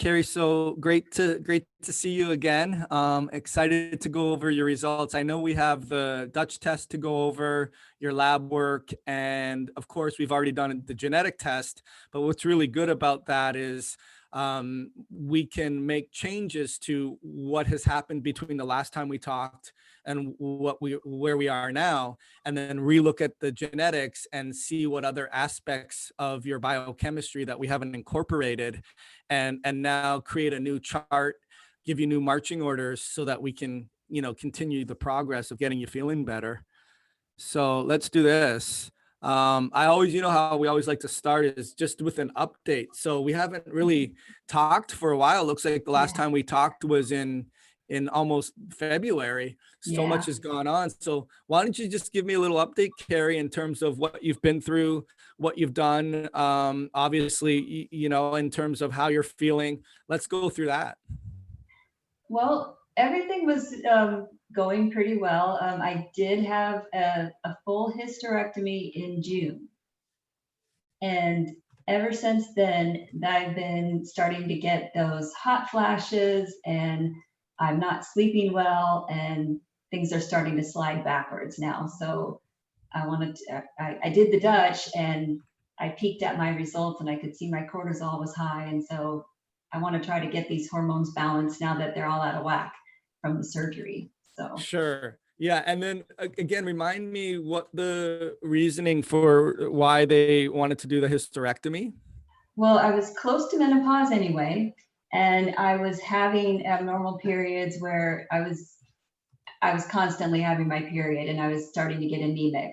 Carrie. So great to see you again. Excited to go over your results. I know we have the Dutch test to go over, your lab work, and of course we've already done the genetic test. But what's really good about that is we can make changes to what has happened between the last time we talked and where we are now, and then relook at the genetics and see what other aspects of your biochemistry that we haven't incorporated, and now create a new chart, give you new marching orders so that we can, continue the progress of getting you feeling better. So let's do this. I always, how we always like to start is just with an update. So we haven't really talked for a while. Looks like the last time we talked was in almost February. So much has gone on. So why don't you just give me a little update, Carrie, in terms of what you've been through, what you've done, obviously, in terms of how you're feeling. Let's go through that. Well, everything was going pretty well. I did have a full hysterectomy in June. And ever since then, I've been starting to get those hot flashes, and I'm not sleeping well, and things are starting to slide backwards now. So I did the Dutch, and I peeked at my results, and I could see my cortisol was high. And so I want to try to get these hormones balanced now that they're all out of whack from the surgery. So sure. Yeah. And then again, remind me what the reasoning for why they wanted to do the hysterectomy. Well, I was close to menopause anyway, and I was having abnormal periods where I was constantly having my period, and I was starting to get anemic.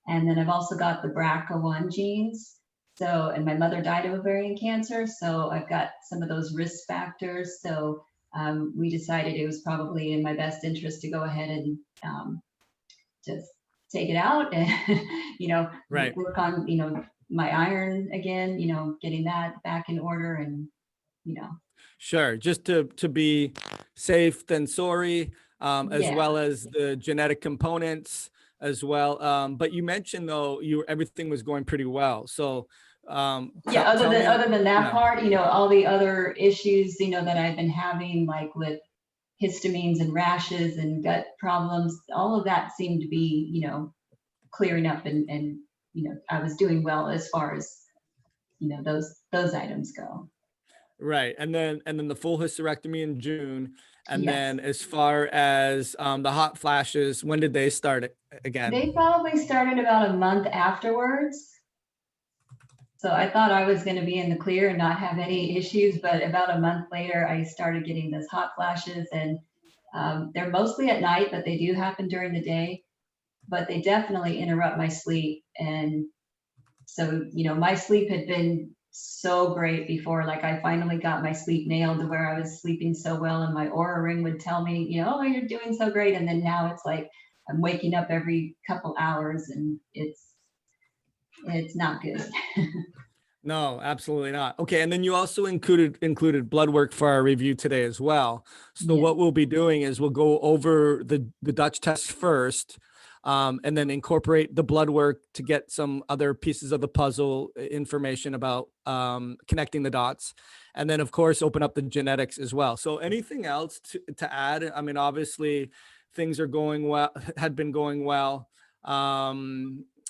And then I've also got the BRCA1 genes. So, and my mother died of ovarian cancer, so I've got some of those risk factors. So we decided it was probably in my best interest to go ahead and just take it out and, Right. work on, my iron again, getting that back in order, and, Sure. Just to be safe than sorry, as well as the genetic components as well. But you mentioned though, everything was going pretty well. So other than that part, all the other issues, that I've been having, like with histamines and rashes and gut problems, all of that seemed to be, clearing up, and I was doing well as far as, those items go. Right. And then the full hysterectomy in June. And then as far as the hot flashes, when did they start again? They probably started about a month afterwards. So I thought I was going to be in the clear and not have any issues, but about a month later, I started getting those hot flashes, and they're mostly at night, but they do happen during the day, but they definitely interrupt my sleep. And so, my sleep had been so great before. Like, I finally got my sleep nailed to where I was sleeping so well, and my Aura ring would tell me, oh, you're doing so great. And then now it's like I'm waking up every couple hours, and it's not good. No, absolutely not. Okay. And then you also included blood work for our review today as well. So what we'll be doing is we'll go over the Dutch test first, and then incorporate the blood work to get some other pieces of the puzzle information about connecting the dots. And then of course, open up the genetics as well. So anything else to add? I mean, obviously things are going well, had been going well.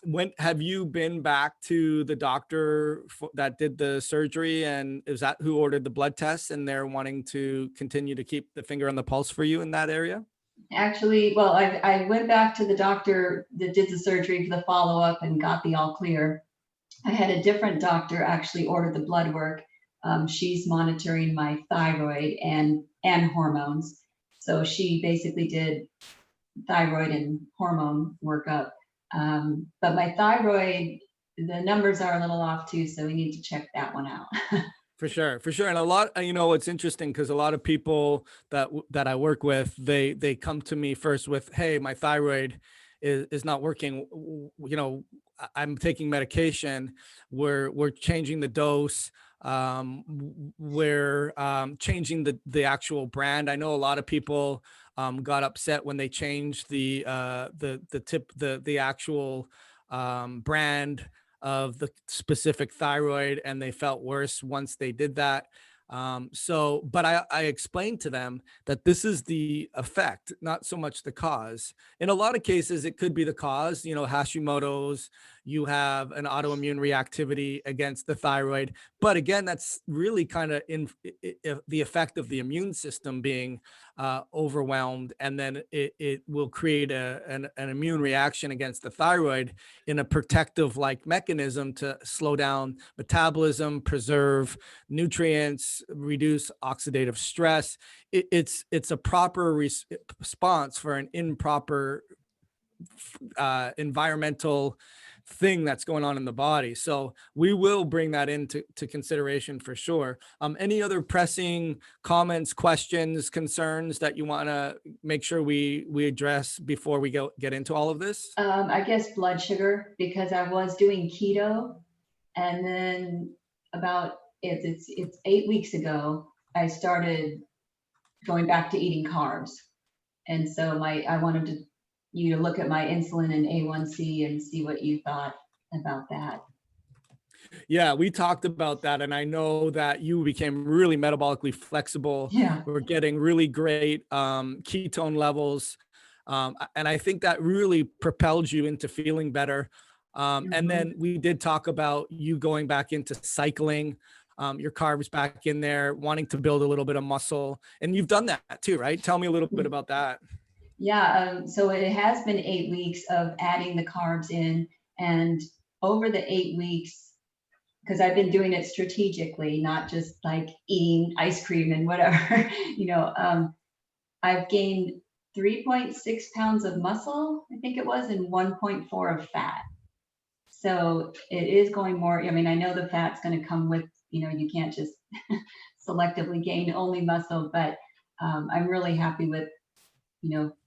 When have you been back to the doctor that did the surgery, and is that who ordered the blood tests, and they're wanting to continue to keep the finger on the pulse for you in that area? Actually, well, I went back to the doctor that did the surgery for the follow-up and got the all clear. I had a different doctor actually order the blood work. She's monitoring my thyroid and hormones. So she basically did thyroid and hormone workup. But my thyroid, the numbers are a little off too, so we need to check that one out. For sure. And a lot, it's interesting because a lot of people that I work with, they come to me first with, hey, my thyroid is not working. I'm taking medication. We're changing the dose. We're changing the actual brand. I know a lot of people got upset when they changed the actual brand of the specific thyroid, and they felt worse once they did that. But I explained to them that this is the effect, not so much the cause. In a lot of cases, it could be the cause, Hashimoto's, you have an autoimmune reactivity against the thyroid. But again, that's really kind of the effect of the immune system being overwhelmed. And then it will create an immune reaction against the thyroid in a protective like mechanism to slow down metabolism, preserve nutrients, reduce oxidative stress. It's a proper response for an improper environmental thing that's going on in the body. So we will bring that into consideration for sure. Any other pressing comments, questions, concerns that you want to make sure we address before we get into all of this? I guess blood sugar, because I was doing keto, and then about it's 8 weeks ago I started going back to eating carbs, and so I wanted you to look at my insulin and A1C and see what you thought about that. Yeah, we talked about that. And I know that you became really metabolically flexible. Yeah. We're getting really great ketone levels. And I think that really propelled you into feeling better. And Mhm. then we did talk about you going back into cycling, your carbs back in there, wanting to build a little bit of muscle. And you've done that too, right? Tell me a little bit about that. Yeah, so it has been 8 weeks of adding the carbs in, and over the 8 weeks, because I've been doing it strategically, not just like eating ice cream and whatever, I've gained 3.6 pounds of muscle, I think it was, and 1.4 of fat. So it is going more. I mean, I know the fat's going to come with, you can't just selectively gain only muscle, but I'm really happy with,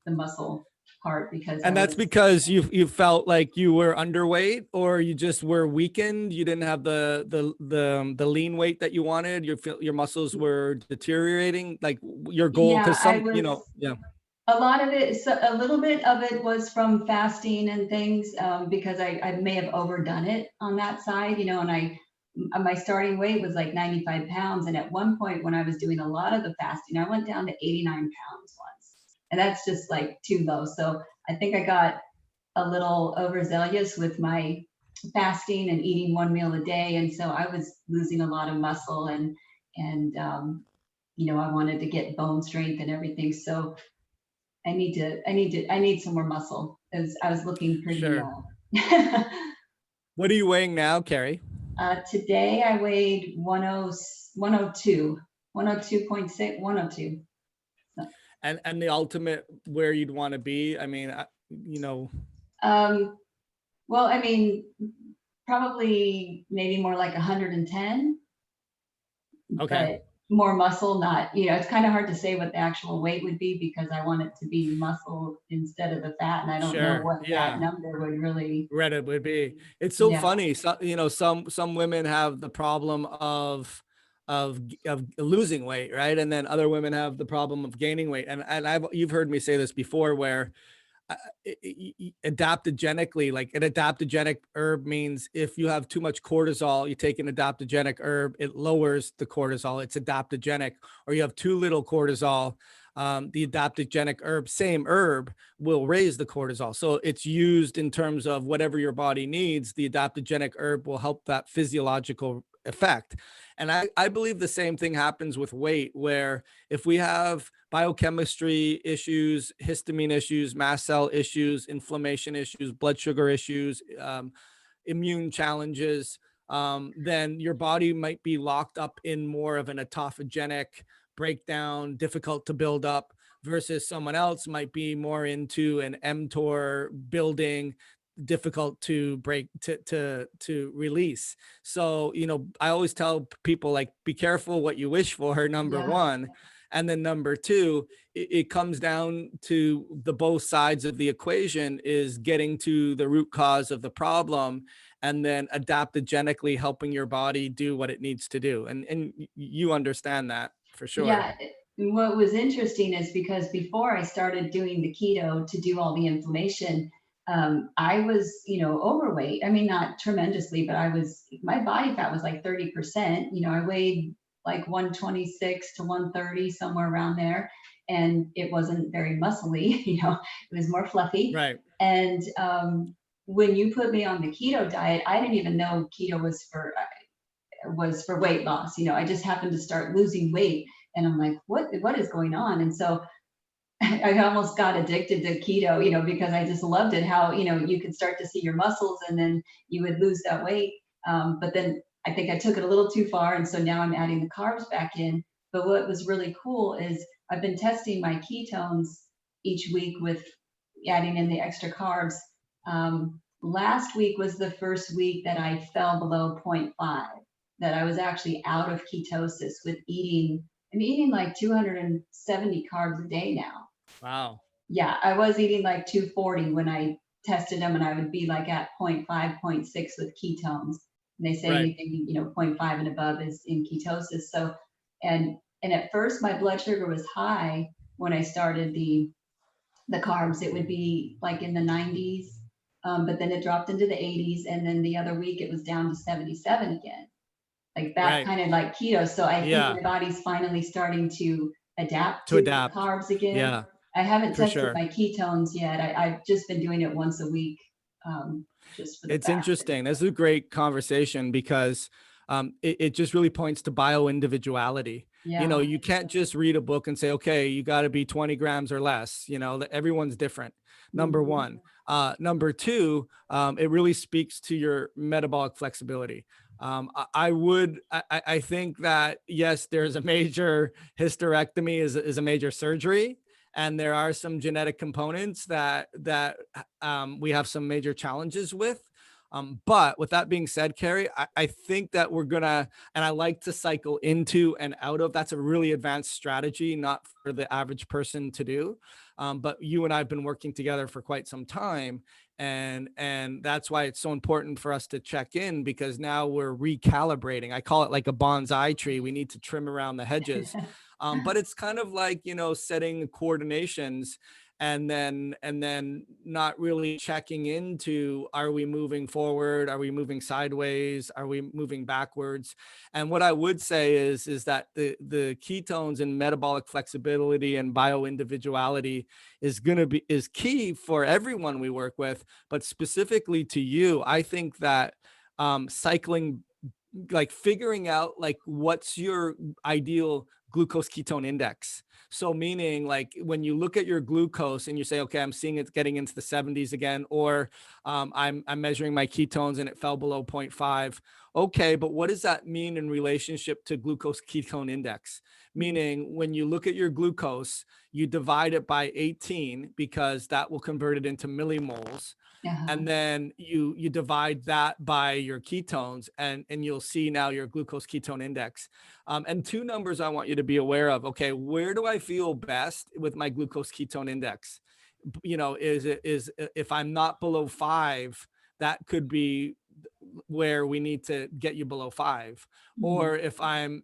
the muscle part, because I And that's was, because you felt like you were underweight, or you just were weakened. You didn't have the lean weight that you wanted. Your muscles were deteriorating. Like your goal, yeah, because yeah. a lot of it, so a little bit of it was from fasting and things, because I may have overdone it on that side, and my starting weight was like 95 pounds. And at one point when I was doing a lot of the fasting, I went down to 89 pounds once. And that's just like too low. So I think I got a little overzealous with my fasting and eating one meal a day. And so I was losing a lot of muscle, and I wanted to get bone strength and everything. So I need some more muscle, as I was looking pretty, Sure. What are you weighing now, Carrie? today I weighed 102, 102.6, 102. So, And the ultimate where you'd want to be. I mean, um, well, I mean, probably maybe more like 110, okay, but more muscle, not, it's kind of hard to say what the actual weight would be, because I want it to be muscle instead of the fat. And I don't know sure, what that yeah. number would really, Reddit would be. It's so yeah. funny. So, some women have the problem of losing weight, right? And then other women have the problem of gaining weight. And you've heard me say this before, where adaptogenically, like an adaptogenic herb means if you have too much cortisol, you take an adaptogenic herb, it lowers the cortisol. It's adaptogenic. Or you have too little cortisol, the adaptogenic herb, same herb, will raise the cortisol. So it's used in terms of whatever your body needs. The adaptogenic herb will help that physiological effect. And I believe the same thing happens with weight, where if we have biochemistry issues, histamine issues, mast cell issues, inflammation issues, blood sugar issues, immune challenges, then your body might be locked up in more of an autophagic breakdown, difficult to build up, versus someone else might be more into an mTOR building, difficult to break to release. So I always tell people, like, be careful what you wish for, number Yeah. one. And then number two, it comes down to the both sides of the equation is getting to the root cause of the problem, and then adaptogenically helping your body do what it needs to do. And you understand that for sure. Yeah. What was interesting is, because before I started doing the keto to do all the inflammation, I was, overweight. I mean, not tremendously, but my body fat was like 30%. I weighed like 126 to 130, somewhere around there. And it wasn't very muscly, it was more fluffy. Right. And when you put me on the keto diet, I didn't even know keto was for weight loss. I just happened to start losing weight, and I'm like, what is going on? And so I almost got addicted to keto, because I just loved it. How, you could start to see your muscles, and then you would lose that weight. But then I think I took it a little too far. And so now I'm adding the carbs back in. But what was really cool is I've been testing my ketones each week with adding in the extra carbs. Last week was the first week that I fell below zero point 0.5, that I was actually out of ketosis with I'm eating like 270 carbs a day now. Wow. Yeah, I was eating like 240 when I tested them, and I would be like at 0.5, 0.6 with ketones. And they say Right. anything, 0.5 and above is in ketosis. So, and at first my blood sugar was high when I started the carbs. It would be like in the 90s, but then it dropped into the 80s, and then the other week it was down to 77 again, like that Right. kind of like keto. So I think Yeah. my body's finally starting to adapt To to adapt. carbs again. Yeah, I haven't for tested sure. my ketones yet. I've just been doing it once a week, just for the It's fasting. interesting. This is a great conversation because it just really points to bio individuality. Yeah. You can't just read a book and say, okay, you got to be 20 grams or less. That everyone's different. Number Mhm. one. Number two, it really speaks to your metabolic flexibility. I think that, yes, there's a major hysterectomy is a major surgery, and there are some genetic components that we have some major challenges with. But with that being said, Carrie, I think that we're gonna, and I like to cycle into and out of. That's a really advanced strategy, not for the average person to do. But you and I have been working together for quite some time, and that's why it's so important for us to check in, because now we're recalibrating. I call it like a bonsai tree. We need to trim around the hedges. But it's kind of like, setting coordinations, and then not really checking into, are we moving forward, are we moving sideways, are we moving backwards? And what I would say is that the ketones and metabolic flexibility and bio individuality is key for everyone we work with, but specifically to you. I think that cycling, like figuring out like what's your ideal glucose ketone index. So meaning, like, when you look at your glucose and you say, okay, I'm seeing it getting into the 70s again, or I'm measuring my ketones and it fell below 0.5. Okay, but what does that mean in relationship to glucose ketone index? Meaning, when you look at your glucose, you divide it by 18, because that will convert it into millimoles. Uh-huh. And then you divide that by your ketones, and you'll see now your glucose ketone index. And two numbers I want you to be aware of. Okay, where do I feel best with my glucose ketone index? Is if I'm not below 5, that could be where we need to get you below 5. Or if I'm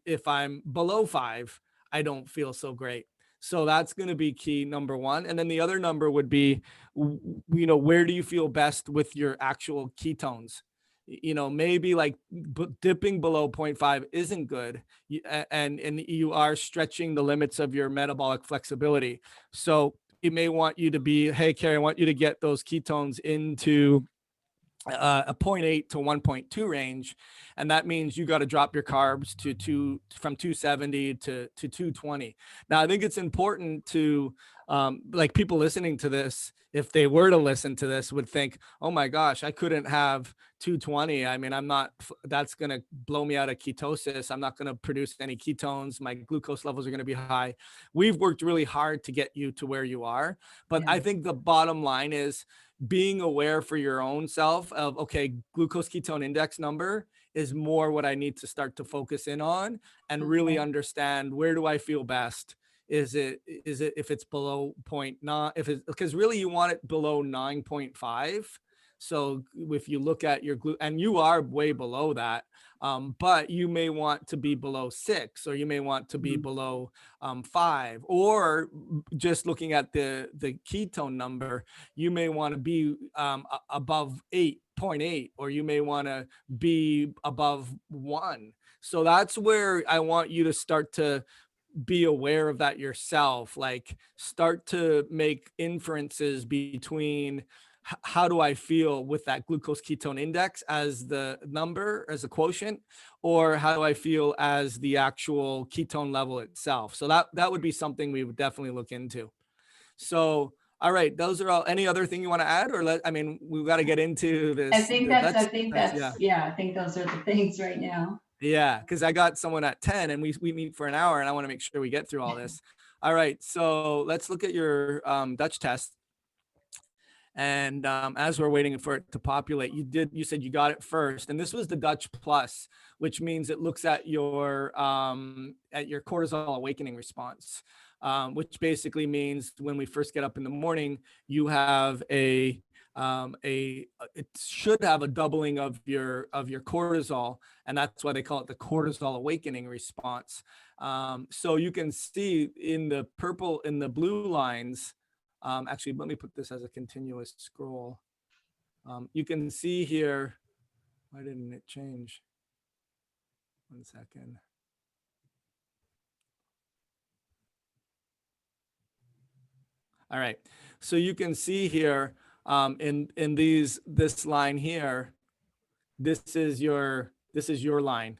below 5, I don't feel so great. So that's going to be key number one. And then the other number would be, where do you feel best with your actual ketones? Maybe like dipping below 0.5 isn't good, and you are stretching the limits of your metabolic flexibility. So it may want you to be, hey, Carrie, I want you to get those ketones into a 0.8 to 1.2 range, and that means you got to drop your carbs from 270 to 220. Now I think it's important to, like, people listening to this, if they were to listen to this, would think, oh my gosh, I couldn't have 220. I mean, that's going to blow me out of ketosis. I'm not going to produce any ketones. My glucose levels are going to be high. We've worked really hard to get you to where you are, but I Yeah. think the bottom line is being aware for your own self of, okay, glucose ketone index number is more what I need to start to focus in on, and really Okay. understand, where do I feel best? Is it if it's below 0.9, if it's, because really you want it below 9.5. So if you look at your and you are way below that, but you may want to be below 6, or you may want to be Mhm. below 5, or just looking at the ketone number, you may want to be above 8.8, or you may want to be above 1. So that's where I want you to start to be aware of that yourself. Like, start to make inferences between how do I feel with that glucose ketone index as the number, as a quotient, or how do I feel as the actual ketone level itself. So that would be something we would definitely look into. So, all right, those are all. Any other thing you want to add, or I mean, we've got to get into I this. think Yeah. that's, yeah, I think those are the things right now. Yeah, because I got someone at 10 and we meet for an hour and I want to make sure we get through all this. All right, so let's look at your Dutch test. And as we're waiting for it to populate, you said you got it first. And this was the Dutch Plus, which means it looks at your cortisol awakening response, which basically means when we first get up in the morning, you have it should have a doubling of your cortisol, and that's why they call it the cortisol awakening response. So you can see in the blue lines, actually, let me put this as a continuous scroll. You can see here, why didn't it change? 1 second. All right, so you can see here in this line here, this is your line,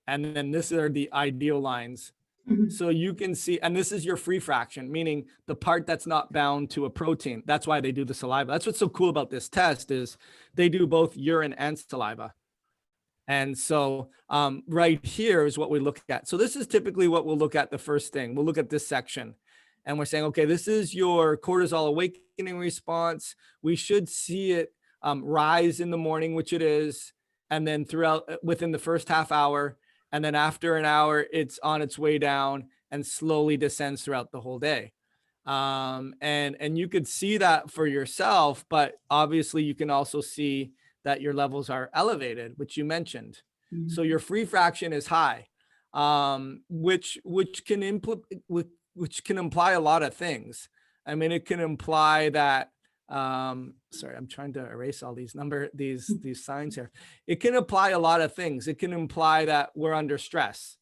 and then this are the ideal lines. So you can see, and this is your free fraction, meaning the part that's not bound to a protein. That's why they do the saliva. That's what's so cool about this test is they do both urine and saliva. And so right here is what we look at. So this is typically what we'll look at the first thing. We'll look at this section and we're saying, okay, this is your cortisol awakening response. We should see it rise in the morning, which it is. And then within the first half hour, and then after an hour, it's on its way down and slowly descends throughout the whole day. And you could see that for yourself, but obviously you can also see that your levels are elevated, which you mentioned. Mm-hmm. So your free fraction is high, which can imply a lot of things. I mean, it can imply that, sorry, I'm trying to erase all these these signs here. It can imply a lot of things. It can imply that we're under stress,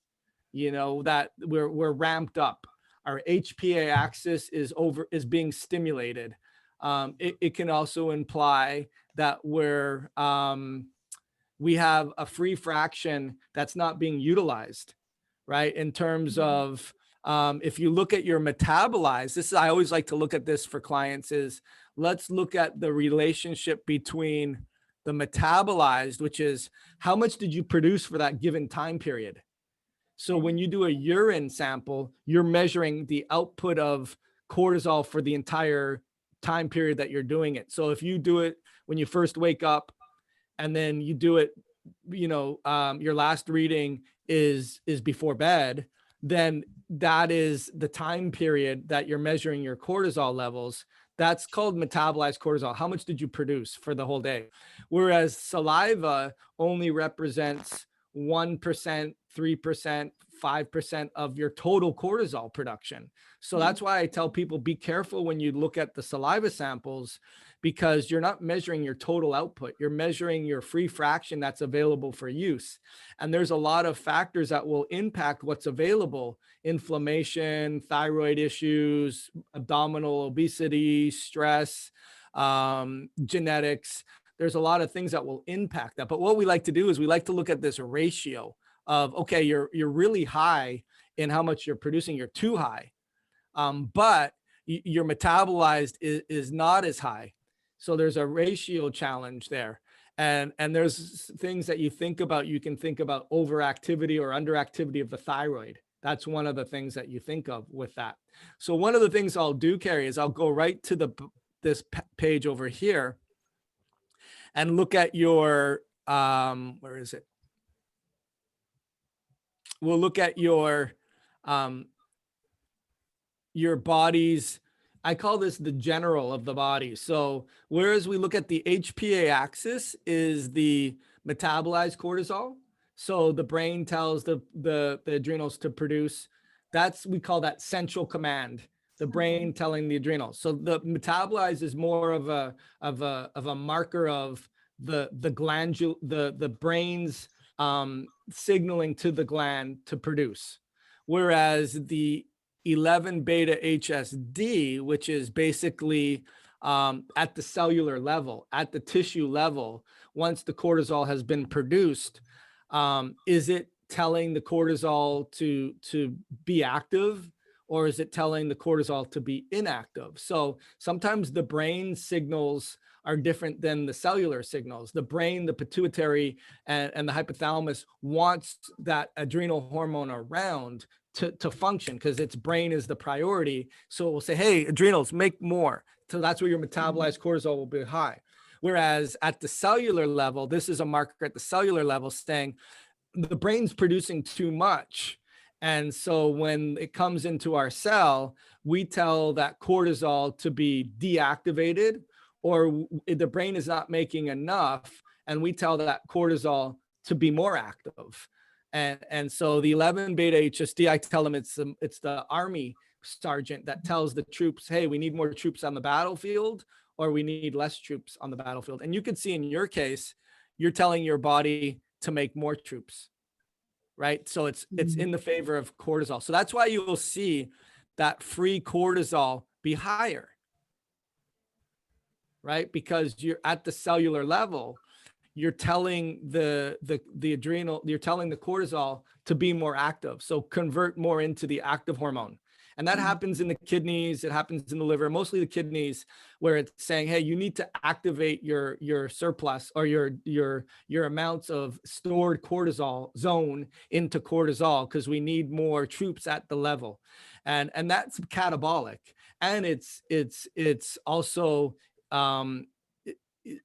that we're ramped up. Our HPA axis is being stimulated. It can also imply that we have a free fraction that's not being utilized, right? In terms of, if you look at your metabolized, I always like to look at this for clients is, let's look at the relationship between the metabolized, which is how much did you produce for that given time period? So when you do a urine sample, you're measuring the output of cortisol for the entire time period that you're doing it. So if you do it when you first wake up and then you do it, your last reading is before bed, then that is the time period that you're measuring your cortisol levels. That's called metabolized cortisol. How much did you produce for the whole day? Whereas saliva only represents 1%, 3%, 5% of your total cortisol production. So that's why I tell people, be careful when you look at the saliva samples, because you're not measuring your total output. You're measuring your free fraction that's available for use. And there's a lot of factors that will impact what's available: inflammation, thyroid issues, abdominal obesity, stress, genetics. There's a lot of things that will impact that. But what we like to do is we like to look at this ratio of, okay, you're really high in how much you're producing. You're too high, but your metabolized is not as high. So there's a ratio challenge there. And there's things that you think about. You can think about overactivity or underactivity of the thyroid. That's one of the things that you think of with that. So one of the things I'll do, Carrie, is I'll go right to this page over here and look at your, where is it? We'll look at your body's, I call this the general of the body. So whereas we look at the HPA axis is the metabolized cortisol. So the brain tells the adrenals to produce. We call that central command, the brain telling the adrenals. So the metabolized is more of a marker of the brain's signaling to the gland to produce. Whereas the 11 beta HSD, which is basically at the cellular level, at the tissue level, once the cortisol has been produced, is it telling the cortisol to be active, or is it telling the cortisol to be inactive? So sometimes the brain signals are different than the cellular signals. The brain, the pituitary, and the hypothalamus wants that adrenal hormone around to function, because its brain is the priority. So it will say, hey, adrenals, make more. So that's where your metabolized cortisol will be high. Whereas at the cellular level, this is a marker at the cellular level saying the brain's producing too much. And so when it comes into our cell, we tell that cortisol to be deactivated, or the brain is not making enough, and we tell that cortisol to be more active. And so the 11 beta HSD, I tell them it's the army sergeant that tells the troops, hey, we need more troops on the battlefield, or we need less troops on the battlefield. And you can see in your case, you're telling your body to make more troops, right? So it's in the favor of cortisol. So that's why you will see that free cortisol be higher, right? Because you're at the cellular level, you're telling the adrenal, you're telling the cortisol to be more active. So convert more into the active hormone. And that happens in the kidneys, it happens in the liver, mostly the kidneys, where it's saying, hey, you need to activate your surplus, or your amounts of stored cortisol zone into cortisol, because we need more troops at the level. And that's catabolic. And it's also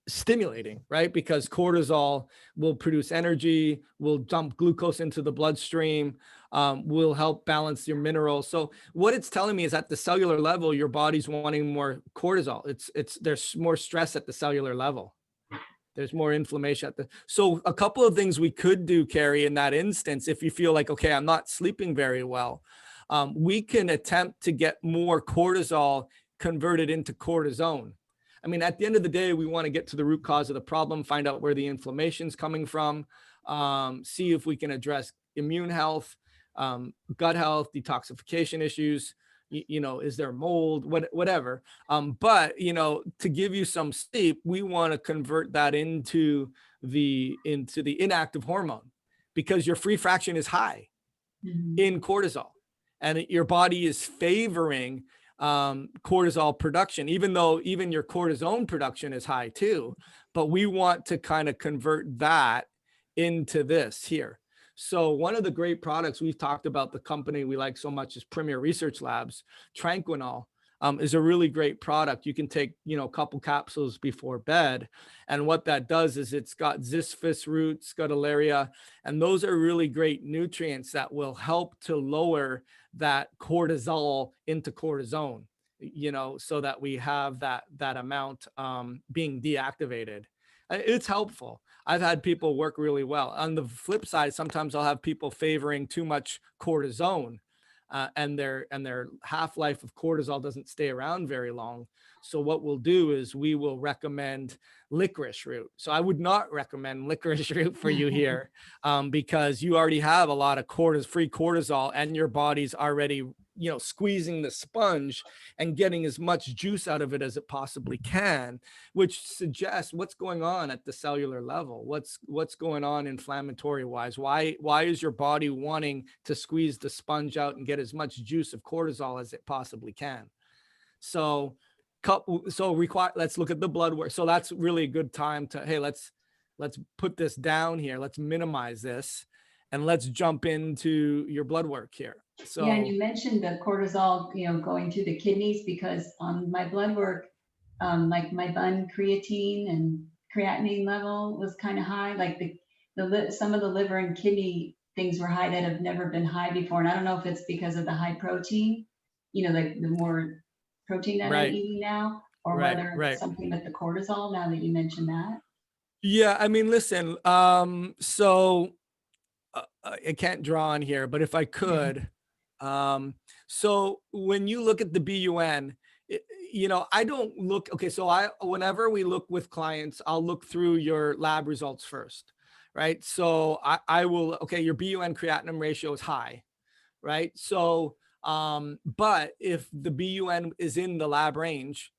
stimulating, right? Because cortisol will produce energy, will dump glucose into the bloodstream, will help balance your minerals. So what it's telling me is at the cellular level, your body's wanting more cortisol. There's more stress at the cellular level. There's more inflammation at the, so a couple of things we could do, Carrie, in that instance, if you feel like, okay, I'm not sleeping very well, we can attempt to get more cortisol converted into cortisone. I mean, at the end of the day, we want to get to the root cause of the problem, find out where the inflammation is coming from, see if we can address immune health, gut health, detoxification issues, is there mold, whatever. But, to give you some sleep, we want to convert that into the inactive hormone, because your free fraction is high in cortisol, and your body is favoring cortisol production, even though even your cortisone production is high too. But we want to kind of convert that into this here. So one of the great products we've talked about, the company we like so much, is Premier Research Labs. Tranquinol is a really great product. You can take, a couple capsules before bed. And what that does is it's got Licorice Root, Scutellaria, and those are really great nutrients that will help to lower that cortisol into cortisone, so that we have that amount being deactivated. It's helpful. I've had people work really well. On the flip side, sometimes I'll have people favoring too much cortisone, and their half-life of cortisol doesn't stay around very long. So what we'll do is we will recommend licorice root. So I would not recommend licorice root for you here, because you already have a lot of free cortisol, and your body's already, squeezing the sponge and getting as much juice out of it as it possibly can, which suggests what's going on at the cellular level. What's going on inflammatory wise? Why is your body wanting to squeeze the sponge out and get as much juice of cortisol as it possibly can? So let's look at the blood work. So that's really a good time to, hey, let's put this down here. Let's minimize this, and let's jump into your blood work here. So yeah, and you mentioned the cortisol, going through the kidneys, because on my blood work, like my bun creatine and creatinine level was kind of high. Like some of the liver and kidney things were high that have never been high before. And I don't know if it's because of the high protein, like the more protein that I'm eating now, or whether it's something with the cortisol, now that you mentioned that. Yeah, I mean, listen, so I can't draw on here, but if I could, so when you look at the BUN, I don't look, okay, so whenever we look with clients, I'll look through your lab results first, right? So I will, okay, your BUN creatinine ratio is high, right? So, but if the BUN is in the lab range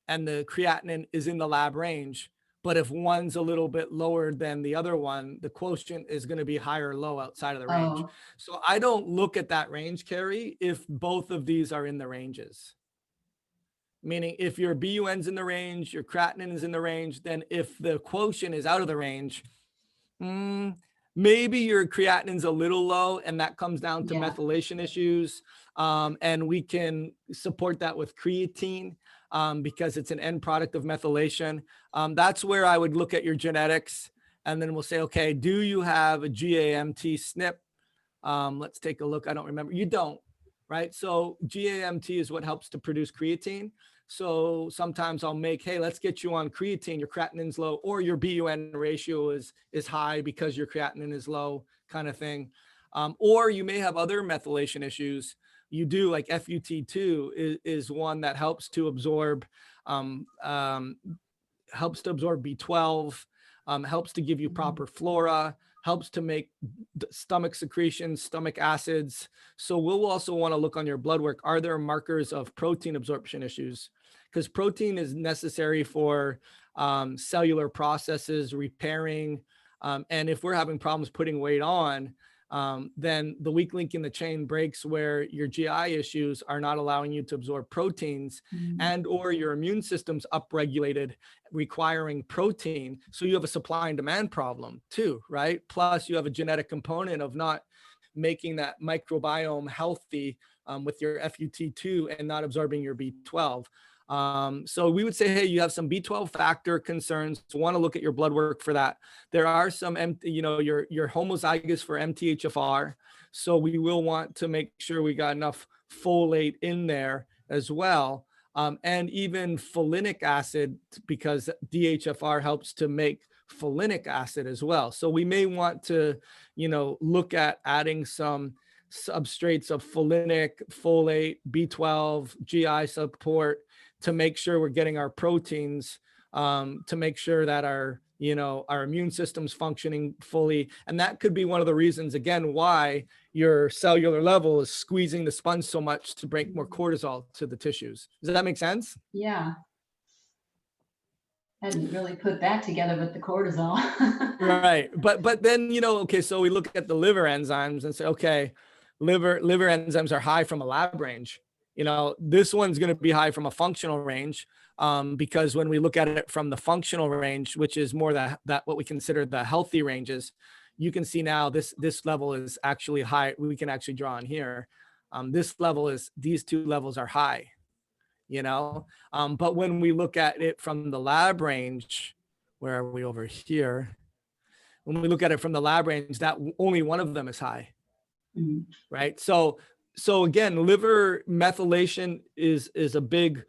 and the creatinine is in the lab range, but if one's a little bit lower than the other one, the quotient is going to be high or low outside of the range. Oh, So I don't look at that range, Carrie, if both of these are in the ranges. Meaning if your BUN's in the range, your creatinine is in the range, then if the quotient is out of the range, maybe your creatinine's a little low, and that comes down to yeah. methylation issues. And we can support that with creatine because it's an end product of methylation. That's where I would look at your genetics, and then we'll say, okay, do you have a GAMT SNP? Let's take a look. I don't remember. You don't, right? So GAMT is what helps to produce creatine. So sometimes I'll make, hey, let's get you on creatine. Your creatinine's low, or your BUN ratio is high because your creatinine is low, kind of thing. Or you may have other methylation issues. You do, like FUT2 is one that helps to absorb B12, helps to give you proper flora, helps to make stomach secretions, stomach acids. So we'll also want to look on your blood work. Are there markers of protein absorption issues? Because protein is necessary for cellular processes, repairing. And if we're having problems putting weight on, then the weak link in the chain breaks where your GI issues are not allowing you to absorb proteins, and or your immune system's upregulated, requiring protein. So you have a supply and demand problem too, right? Plus you have a genetic component of not making that microbiome healthy with your FUT2 and not absorbing your B12. So we would say, hey, you have some B12 factor concerns. Want to look at your blood work for that. There are some, you're homozygous for MTHFR. So we will want to make sure we got enough folate in there as well. And even folinic acid, because DHFR helps to make folinic acid as well. So we may want to, look at adding some substrates of folinic, folate, B12, GI support to make sure we're getting our proteins, to make sure that our immune system's functioning fully. And that could be one of the reasons, again, why your cellular level is squeezing the sponge so much to bring more cortisol to the tissues. Does that make sense? Yeah. Hadn't really put that together with the cortisol. Right. But then, okay, so we look at the liver enzymes and say, okay, liver enzymes are high from a lab range. This one's going to be high from a functional range, because when we look at it from the functional range, which is more that what we consider the healthy ranges, you can see now this level is actually high. We can actually draw on here. These two levels are high, but when we look at it from the lab range, where are we over here? When we look at it from the lab range, that only one of them is high, right? So again, liver methylation is a big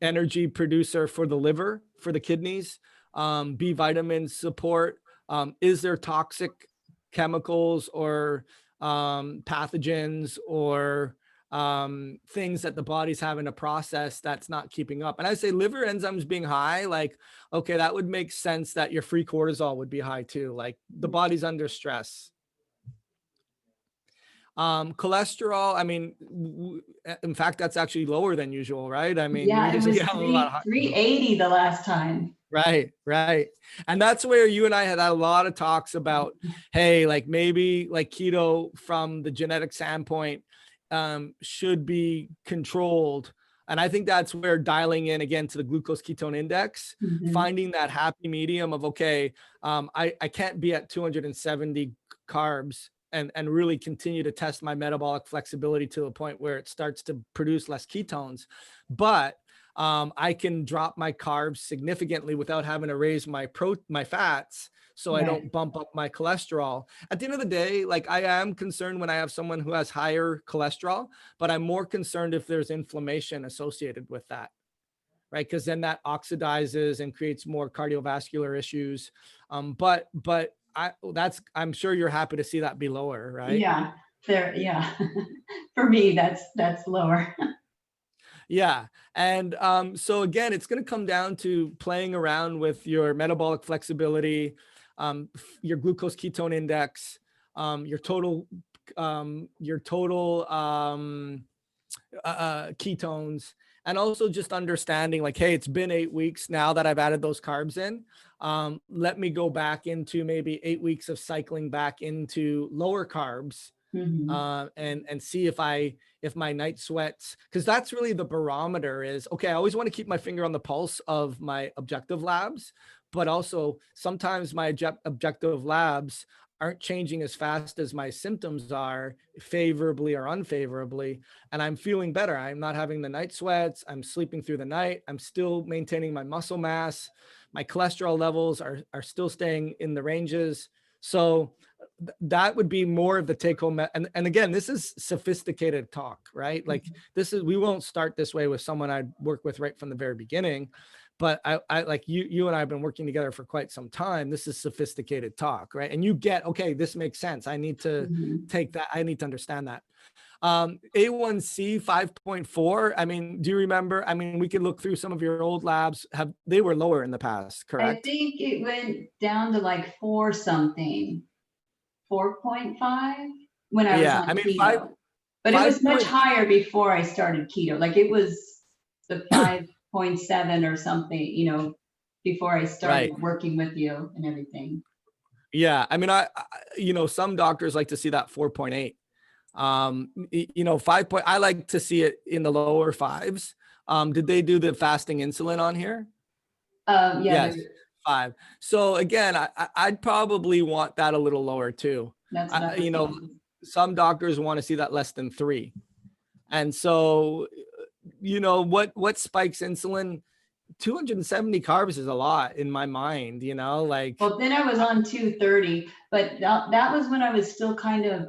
energy producer for the liver, for the kidneys. B vitamins support. Is there toxic chemicals or pathogens or things that the body's having to process that's not keeping up? And I say liver enzymes being high, like, okay, that would make sense that your free cortisol would be high too. Like the body's under stress. Cholesterol, I mean, in fact, that's actually lower than usual, right? I mean, Yeah, we it usually was have a lot of 380 the last time. Right. And that's where you and I had a lot of talks about, hey, like maybe like keto from the genetic standpoint should be controlled. And I think that's where dialing in again to the glucose ketone index, finding that happy medium of, okay, I can't be at 270 carbs and really continue to test my metabolic flexibility to a point where it starts to produce less ketones. But I can drop my carbs significantly without having to raise my fats, so I don't bump up my cholesterol. At the end of the day, like I am concerned when I have someone who has higher cholesterol, but I'm more concerned if there's inflammation associated with that, right? Because then that oxidizes and creates more cardiovascular issues. But I'm sure you're happy to see that be lower, right? Yeah, yeah. For me, that's lower. Yeah. And so again, it's going to come down to playing around with your metabolic flexibility, your glucose ketone index, your total ketones, and also just understanding like, hey, it's been 8 weeks now that I've added those carbs in. Let me go back into maybe 8 weeks of cycling back into lower carbs, and see if my night sweats, because that's really the barometer is, okay, I always want to keep my finger on the pulse of my objective labs, but also sometimes my objective labs aren't changing as fast as my symptoms are, favorably or unfavorably, and I'm feeling better. I'm not having the night sweats. I'm sleeping through the night. I'm still maintaining my muscle mass. My cholesterol levels are still staying in the ranges. So that would be more of the take home. And again, this is sophisticated talk, right? Like this is, we won't start this way with someone I'd work with right from the very beginning. But I like you and I have been working together for quite some time. This is sophisticated talk, right? And you get, okay, this makes sense. I need to take that. I need to understand that. A1C 5.4. I mean, do you remember? I mean, we could look through some of your old labs. They were lower in the past, I correct? think it went down to like 4 something, 4.5 when I was Yeah, on I mean, keto. But it was 5 much point. higher before I started keto. Like it was the 5.7 or something, you know, before I started Right. working with you and everything. Yeah. I mean, some doctors like to see that 4.8. 5 point, I like to see it in the lower fives. Did they do the fasting insulin on here? Yeah, Yes, 5. So again, I'd probably want that a little lower too. that's what I was thinking. Some doctors want to see that less than 3. And so, what spikes insulin? 270 carbs is a lot in my mind, like. Well, then I was on 230, but that was when I was still kind of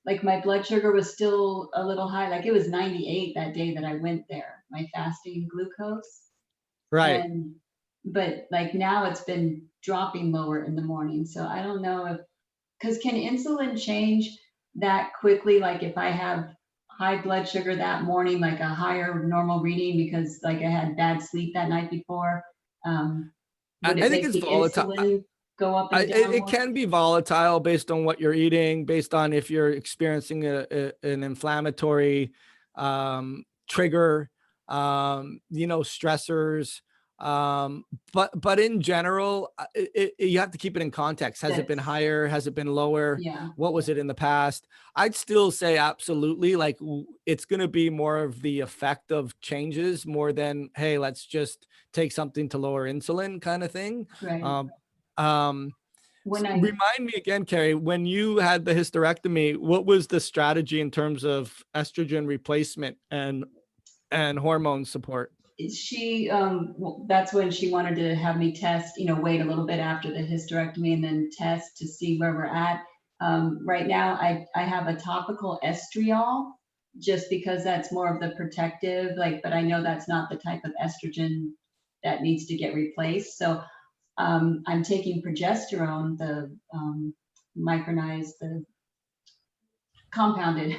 like my blood sugar was still a little high. Like it was 98 that day that I went there, my fasting glucose. Right. And but like now it's been dropping lower in the morning. So I don't know if, because can insulin change that quickly? Like if I have high blood sugar that morning, like a higher normal reading because like I had bad sleep that night before, would I it think make it's the volatile. insulin go up and It, down it more? can be volatile based on what you're eating, based on if you're experiencing an inflammatory trigger, stressors. But in general, you have to keep it in context. Has it been That's, higher? Has it been lower? yeah. What was it in the past? I'd still say absolutely. Like it's going to be more of the effect of changes more than, hey, let's just take something to lower insulin kind of thing. Right. When I, Remind me again, Carrie, when you had the hysterectomy, what was the strategy in terms of estrogen replacement and hormone support? she, that's when she wanted to have me test, wait a little bit after the hysterectomy and then test to see where we're at. Right now, I have a topical estriol just because that's more of the protective, like, but I know that's not the type of estrogen that needs to get replaced. So I'm taking progesterone, the micronized, the compounded,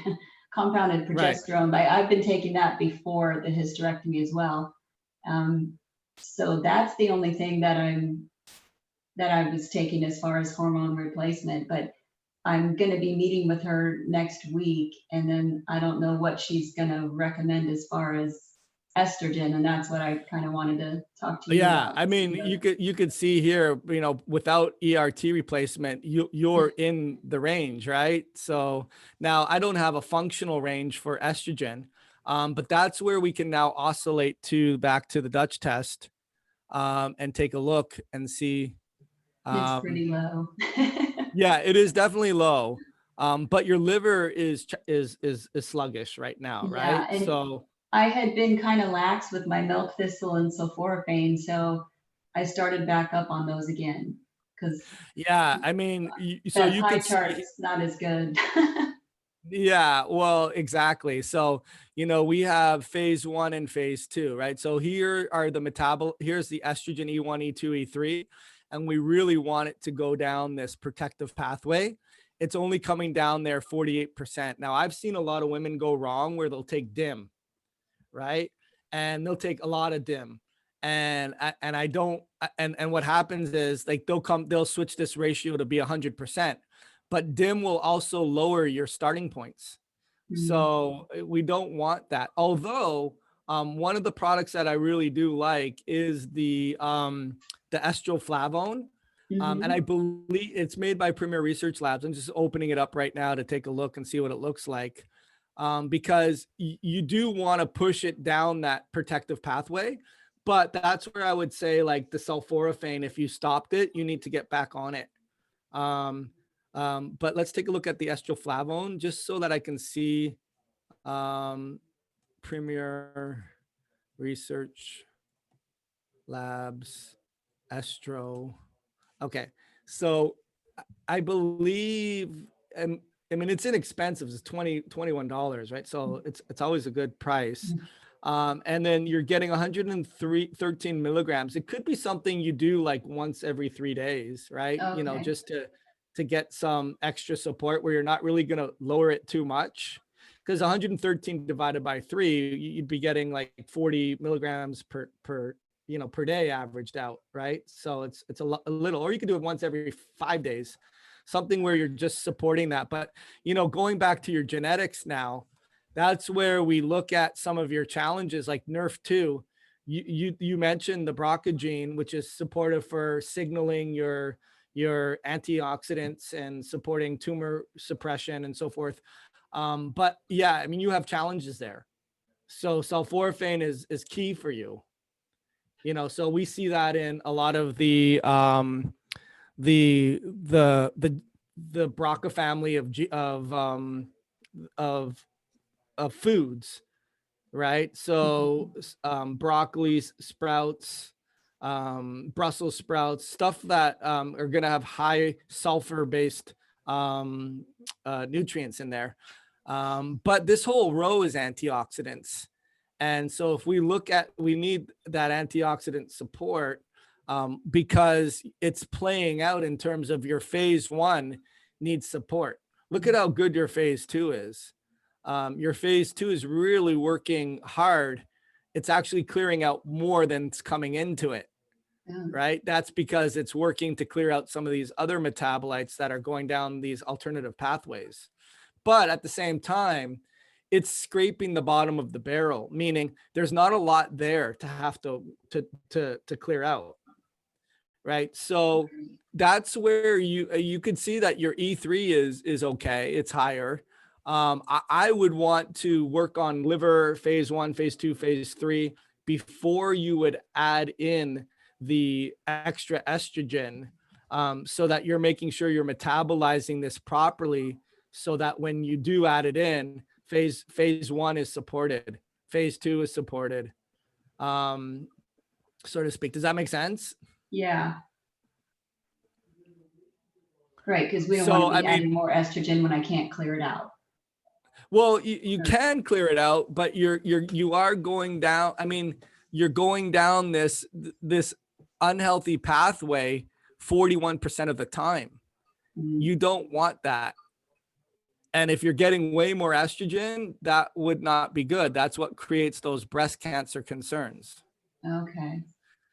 compounded Right. progesterone. But I've been taking that before the hysterectomy as well. So that's the only thing that I was taking as far as hormone replacement. But I'm going to be meeting with her next week, and then I don't know what she's going to recommend as far as estrogen, and that's what I kind of wanted to talk to you Yeah, about. I mean, you could see here, without ERT replacement, you're in the range, right? So now I don't have a functional range for estrogen, but that's where we can now oscillate to back to the Dutch test, and take a look and see. It's pretty low. Yeah, it is definitely low, but your liver is sluggish right now, right? Yeah, and So I had been kind of lax with my milk thistle and sulforaphane, so I started back up on those again because yeah, I mean, so that you pie could see. chart's not as good. Yeah, well, exactly. So, we have phase 1 and phase 2, right? So here are here's the estrogen E1, E2, E3, and we really want it to go down this protective pathway. It's only coming down there 48%. Now, I've seen a lot of women go wrong where they'll take DIM, right? And they'll take a lot of DIM. and I don't, and what happens is like they'll switch this ratio to be 100%, but dim will also lower your starting points. Mm. So we don't want that. Although one of the products that I really do like is the estroflavone. And I Mhm. believe it's made by Premier Research Labs. I'm just opening it up right now to take a look and see what it looks like. Because you do want to push it down that protective pathway. But that's where I would say, like the sulforaphane, if you stopped it, you need to get back on it. Um, but let's take a look at the estroflavone just so that I can see Premier Research Labs Estro. Okay, so I believe, and I mean it's inexpensive. It's $21, right? So it's always a good price. And then you're getting 113 milligrams. It could be something you do like once every 3 days, right? You know, Okay. just to get some extra support where you're not really going to lower it too much. Because 113 divided by 3, you'd be getting like 40 milligrams per day averaged out, right? So it's a little, or you could do it once every 5 days, something where you're just supporting that. But going back to your genetics now, that's where we look at some of your challenges like NRF2. You mentioned the BRCA gene, which is supportive for signaling your antioxidants and supporting tumor suppression and so forth. But yeah, I mean, you have challenges there. So sulforaphane is key for you. So we see that in a lot of the BRCA family of of foods, right? So broccoli, sprouts, Brussels sprouts, stuff that are going to have high sulfur based nutrients in there. But this whole row is antioxidants. And so if we need that antioxidant support because it's playing out in terms of your phase 1 needs support. Look at how good your phase 2 is. Your phase 2 is really working hard. It's actually clearing out more than it's coming into it, Yeah. right? That's because it's working to clear out some of these other metabolites that are going down these alternative pathways. But at the same time, it's scraping the bottom of the barrel, meaning there's not a lot there to have to clear out, right? So that's where you could see that your E3 is okay, it's higher. I would want to work on liver phase 1, phase 2, phase 3 before you would add in the extra estrogen, so that you're making sure you're metabolizing this properly, so that when you do add it in, phase 1 is supported, phase 2 is supported, so to speak. Does that make sense? Yeah. Right, because we don't want So to I be mean, adding more estrogen when I can't clear it out. well, you can clear it out, but you are going down. I mean, you're going down this unhealthy pathway 41% of the time. Mm. You don't want that. And if you're getting way more estrogen, that would not be good. That's what creates those breast cancer concerns. Okay.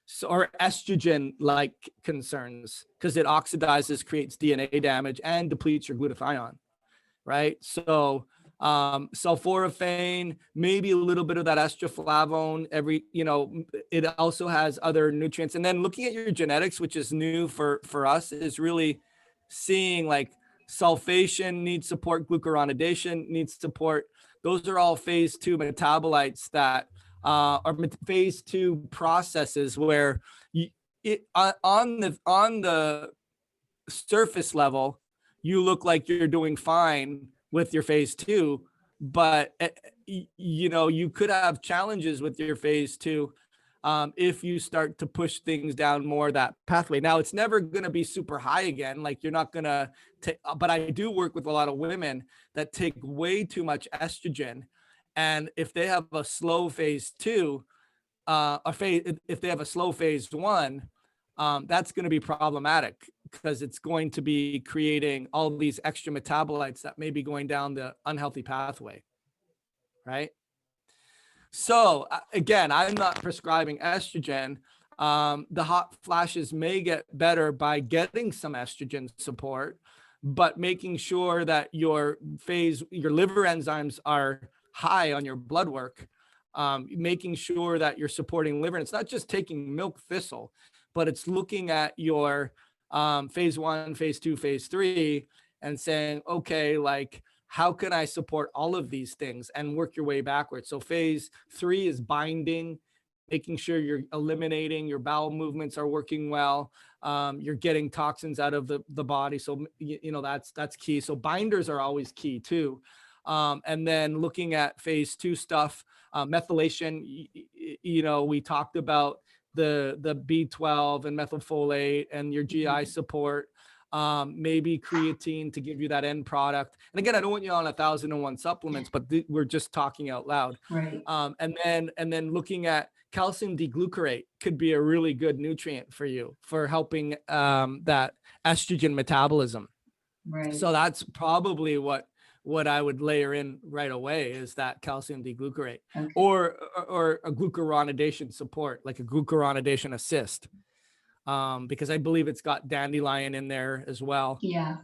So, or estrogen like concerns, because it oxidizes, creates DNA damage, and depletes your glutathione, right? So sulforaphane, maybe a little bit of that estroflavone, it also has other nutrients. And then looking at your genetics, which is new for us, is really seeing like sulfation needs support, glucuronidation needs support. Those are all phase 2 metabolites that are phase 2 processes where on the surface level, you look like you're doing fine with your phase 2, but you could have challenges with your phase 2 if you start to push things down more that pathway. Now, it's never going to be super high again. Like you're not going to take, but I do work with a lot of women that take way too much estrogen. And if they have a slow phase 2, if they have a slow phase 1, that's going to be problematic because it's going to be creating all these extra metabolites that may be going down the unhealthy pathway, right? So again, I'm not prescribing estrogen. The hot flashes may get better by getting some estrogen support, but making sure that your liver enzymes are high on your blood work, making sure that you're supporting liver. And it's not just taking milk thistle, but it's looking at your phase 1, phase 2, phase 3, and saying, okay, like, how can I support all of these things and work your way backwards? So phase 3 is binding, making sure you're eliminating your bowel movements are working well. You're getting toxins out of the body. So, that's key. So binders are always key too. And then looking at phase 2 stuff, methylation, we talked about the B12 and methylfolate and your GI support. Maybe creatine to give you that end product. And again, I don't want you on 1,001 supplements, but we're just talking out loud. Right. And then looking at calcium D-glucarate could be a really good nutrient for you for helping that estrogen metabolism. Right. So that's probably what I would layer in right away is that calcium D-glucarate, Okay. or a glucuronidation support, like a glucuronidation assist. Because I believe it's got dandelion in there as well. Yeah.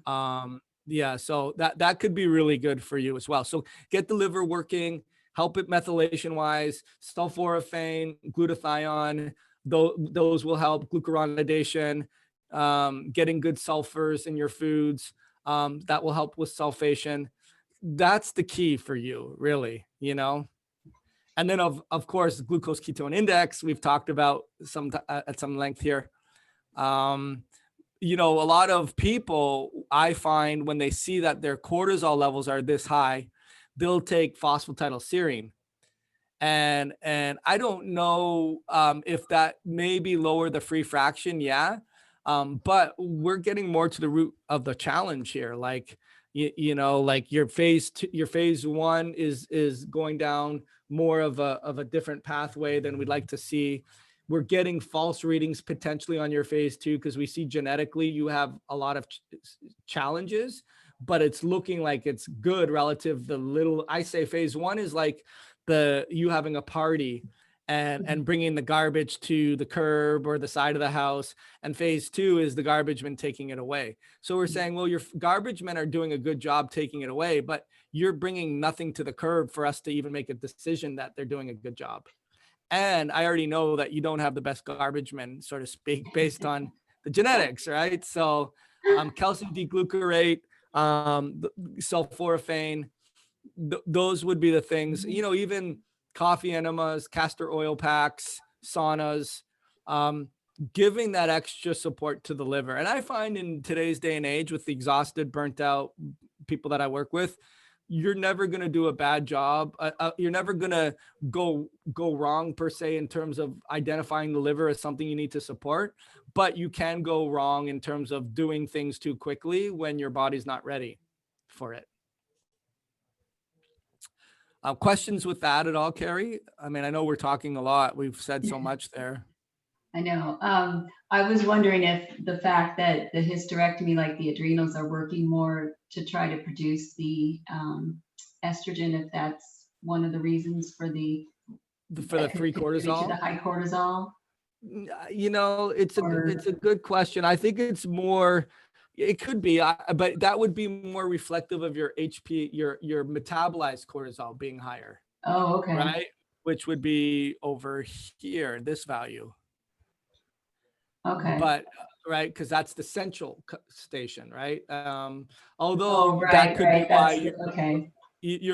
Yeah, so that could be really good for you as well. So get the liver working, help it methylation wise, sulforaphane, glutathione, those will help. Glucuronidation, getting good sulfurs in your foods, that will help with sulfation. That's the key for you, really, And then of course, glucose ketone index, we've talked about at some length here. A lot of people, I find, when they see that their cortisol levels are this high, they'll take phosphatidylserine. And I don't know if that maybe lower the free fraction. Yeah. But we're getting more to the root of the challenge here. Like, like your phase 1 is going down more of a different pathway than we'd like to see. We're getting false readings potentially on your phase 2 because we see genetically you have a lot of challenges, but it's looking like it's good relative. I say phase 1 is like you having a party and bringing the garbage to the curb or the side of the house. And phase 2 is the garbage men taking it away. So we're saying, well, your garbage men are doing a good job taking it away, but you're bringing nothing to the curb for us to even make a decision that they're doing a good job. And I already know that you don't have the best garbage men, so to speak, based on the genetics, right? So calcium D-glucarate, sulforaphane, those would be the things, even coffee enemas, castor oil packs, saunas, giving that extra support to the liver. And I find in today's day and age with the exhausted, burnt out people that I work with, you're never going to do a bad job. You're never going to go wrong per se in terms of identifying the liver as something you need to support, but you can go wrong in terms of doing things too quickly when your body's not ready for it. Questions with that at all, Carrie? I mean, I know we're talking a lot. We've said so much there. I know. I was wondering if the fact that the hysterectomy, like the adrenals are working more to try to produce the estrogen, if that's one of the reasons for the free cortisol, the high cortisol. It's a good question. I think it's more, it could be, but that would be more reflective of your HP, your metabolized cortisol being higher. Oh, okay. Right? Which would be over here, this value. Okay. But right, because that's the central station, right? Although that could be why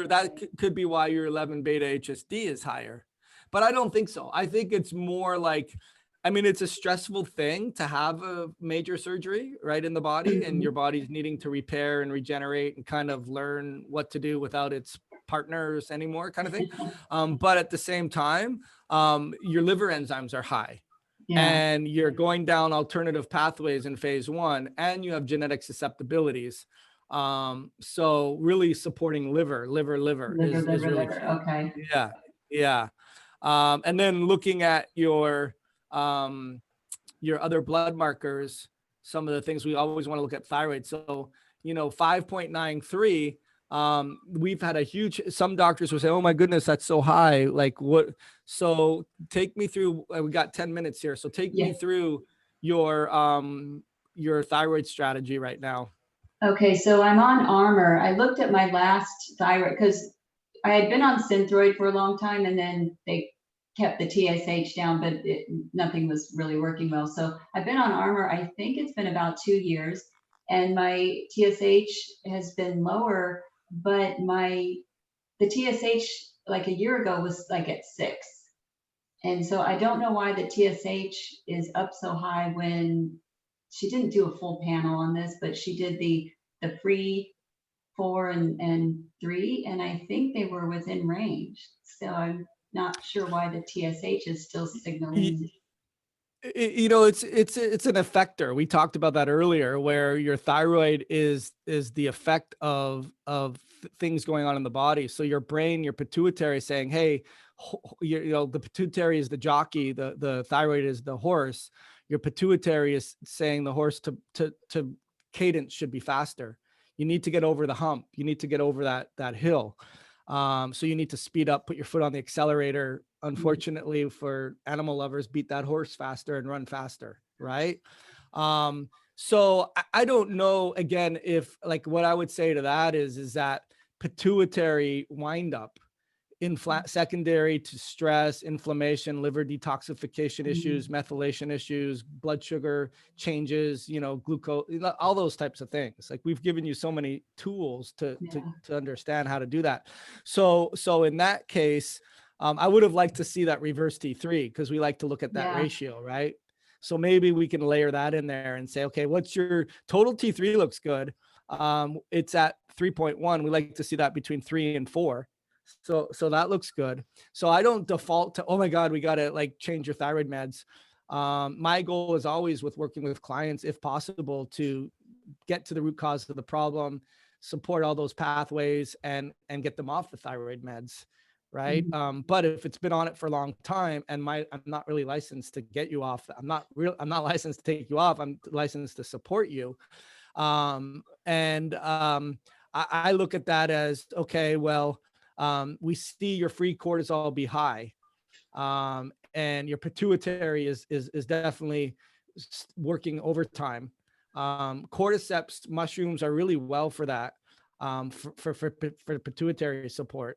that could be why your 11 beta HSD is higher. But I don't think so. I think it's more like, I mean, it's a stressful thing to have a major surgery, right, in the body, and your body's needing to repair and regenerate and kind of learn what to do without its partners anymore, kind of thing. But at the same time, your liver enzymes are high. Yeah. And you're going down alternative pathways in phase 1, and you have genetic susceptibilities. So really supporting liver is really key. Okay. Yeah. And then looking at your other blood markers, some of the things we always want to look at thyroid. So, 5.93, We've had a huge, some doctors will say, oh my goodness, that's so high. Like what? So take me through, we got 10 minutes here. So take Yeah. me through your thyroid strategy right now. Okay, so I'm on Armor. I looked at my last thyroid because I had been on Synthroid for a long time, and then they kept the TSH down, but nothing was really working well. So I've been on Armor. I think it's been about 2 years, and my TSH has been lower, but the TSH like a year ago was like at 6. And so I don't know why the TSH is up so high when she didn't do a full panel on this, but she did the free 4 and 3, and I think they were within range. So I'm not sure why the TSH is still signaling. You know, it's an effector. We talked about that earlier, where your thyroid is the effect of things going on in the body. So your brain, your pituitary, is saying, hey, you know, the pituitary is the jockey, the thyroid is the horse. Your pituitary is saying the horse to cadence should be faster. You need to get over the hump. You need to get over that hill. So you need to speed up, put your foot on the accelerator. Unfortunately for animal lovers, beat that horse faster and run faster, right? So I don't know, again, if like what I would say to that is that pituitary windup, secondary to stress, inflammation, liver detoxification issues, methylation issues, blood sugar changes, you know, glucose, all those types of things. Like we've given you so many tools to understand how to do that. So in that case, I would have liked to see that reverse T3 because we like to look at that ratio, right? So maybe we can layer that in there and say, okay, what's your total T3 looks good. It's at 3.1. We like to see that between 3 and 4. So that looks good. So I don't default to, oh my God, we got to like change your thyroid meds. My goal is always with working with clients, if possible, to get to the root cause of the problem, support all those pathways and get them off the thyroid meds. Right. But if it's been on it for a long time and I'm not really licensed to get you off, I'm not licensed to take you off. I'm licensed to support you. I look at that as, okay, well, we see your free cortisol be high, and your pituitary is definitely working overtime. Cordyceps mushrooms are really well for that, for pituitary support.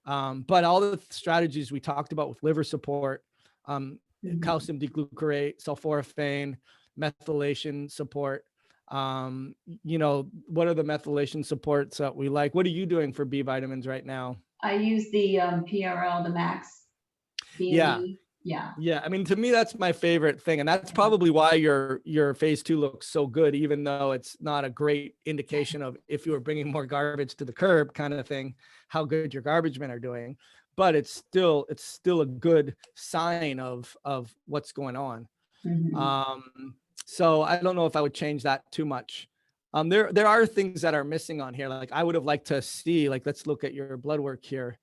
But all the strategies we talked about with liver support, calcium deglucarate, sulforaphane, methylation support. You know, what are the methylation supports that we like? What are you doing for B vitamins right now? I use the PRL, the Max B&E. Yeah. I mean, to me, that's my favorite thing. And that's probably why your phase 2 looks so good, even though it's not a great indication of if you were bringing more garbage to the curb kind of thing, how good your garbage men are doing. But it's still a good sign of what's going on. So I don't know if I would change that too much. There are things that are missing on here. Like I would have liked to see, like, let's look at your blood work here.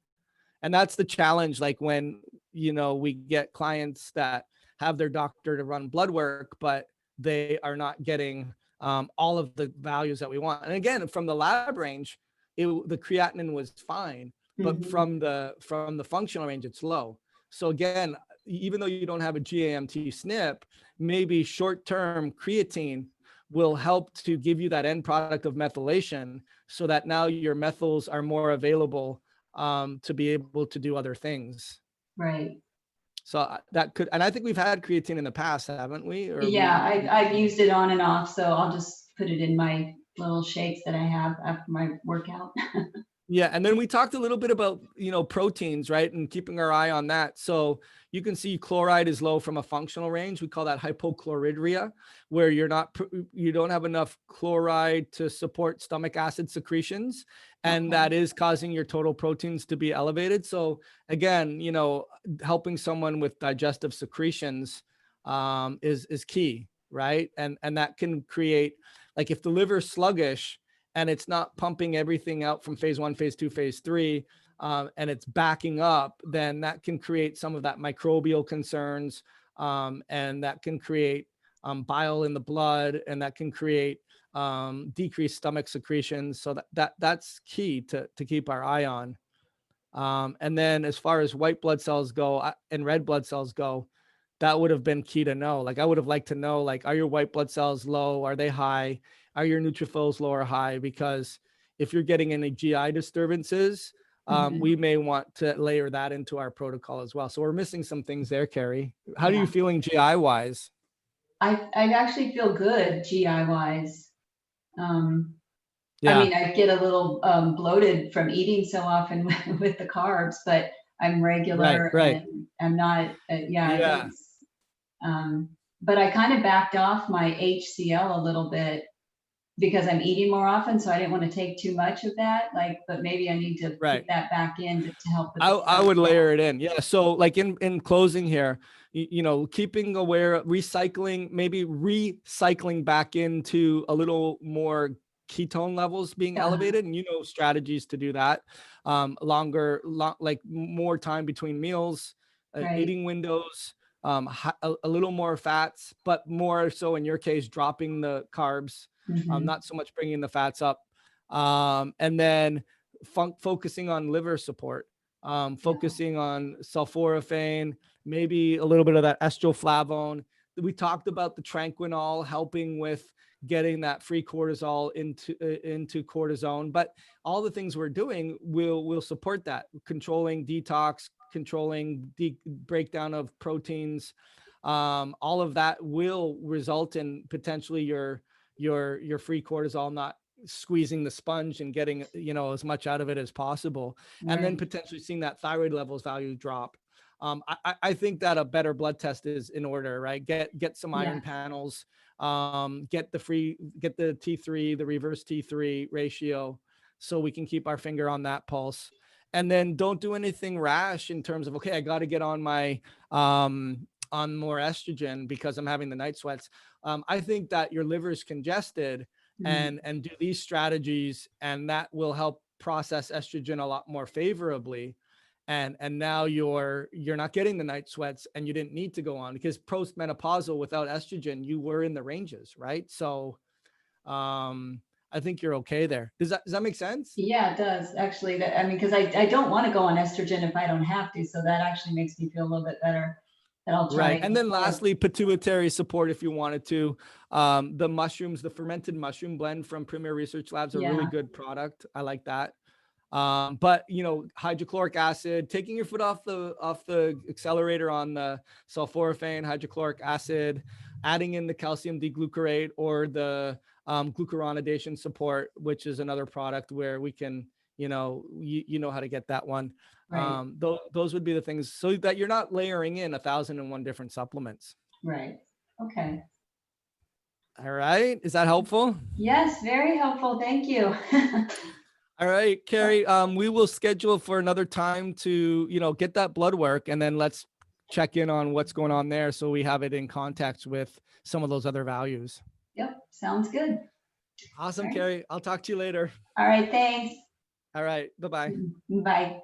And that's the challenge. Like when, you know, we get clients that have their doctor to run blood work, but they are not getting all of the values that we want. And again, from the lab range, the creatinine was fine, but from the functional range, it's low. So again, even though you don't have a GAMT SNP, maybe short-term creatine will help to give you that end product of methylation so that now your methyls are more available to be able to do other things. Right. So that could, and I think we've had creatine in the past, haven't we? Or I've used it on and off, so I'll just put it in my little shakes that I have after my workout. Yeah. And then we talked a little bit about, you know, proteins, right? And keeping our eye on that. So you can see chloride is low from a functional range. We call that hypochloridria, where you don't have enough chloride to support stomach acid secretions. And that is causing your total proteins to be elevated. So again, you know, helping someone with digestive secretions is key, right? And that can create, like if the liver is sluggish, and it's not pumping everything out from phase 1, phase 2, phase 3, and it's backing up, then that can create some of that microbial concerns, and that can create bile in the blood, and that can create decrease stomach secretions. So that's key to keep our eye on. And then as far as white blood cells go and red blood cells go, that would have been key to know. Like I would have liked to know, like, are your white blood cells low? Are they high? Are your neutrophils low or high? Because if you're getting any GI disturbances, we may want to layer that into our protocol as well. So we're missing some things there, Carrie. How are you feeling GI wise? I actually feel good GI wise. Yeah. I mean, I get a little bloated from eating so often with the carbs, but I'm regular Right. and I'm not, Yeah. but I kind of backed off my HCl a little bit because I'm eating more often. So I didn't want to take too much of that. Like, but maybe I need to put that back in to help with I would layer it in. Yeah. So like in closing here, you know, keeping aware, maybe recycling back into a little more ketone levels being elevated, and, you know, strategies to do that. Like more time between meals, eating windows, a little more fats, but more so in your case, dropping the carbs, not so much bringing the fats up. And then focusing on liver support. Focusing on sulforaphane, maybe a little bit of that estroflavone. We talked about the Tranquinol helping with getting that free cortisol into cortisone, but all the things we're doing will support that. Controlling detox, controlling breakdown of proteins, all of that will result in potentially your free cortisol not squeezing the sponge and getting, you know, as much out of it as possible, and then potentially seeing that thyroid levels value drop. I think that a better blood test is in order, right? Get some iron panels, get the T3, the reverse T3 ratio, so we can keep our finger on that pulse. And then don't do anything rash in terms of, okay, I got to get on my on more estrogen because I'm having the night sweats. I think that your liver is congested, and do these strategies, and that will help process estrogen a lot more favorably. And now you're not getting the night sweats, and you didn't need to go on, because postmenopausal without estrogen, you were in the ranges, right? So I think you're okay there. Does that make sense? Yeah, it does actually. I mean, because I don't want to go on estrogen if I don't have to. So that actually makes me feel a little bit better. That I'll try. Right. And then lastly, pituitary support if you wanted to. The mushrooms, the fermented mushroom blend from Premier Research Labs, are a really good product. I like that. But, you know, hydrochloric acid, taking your foot off the accelerator on the sulforaphane, hydrochloric acid, adding in the calcium D-glucarate or the glucuronidation support, which is another product where we can, you know how to get that one. Right. Those would be the things, so that you're not layering in 1,001 different supplements. Right. Okay. All right. Is that helpful? Yes, very helpful. Thank you. All right, Carrie, we will schedule for another time to, you know, get that blood work, and then let's check in on what's going on there, so we have it in context with some of those other values. Yep. Sounds good. Awesome, Carrie. I'll talk to you later. All right. Thanks. All right. Bye-bye. Bye.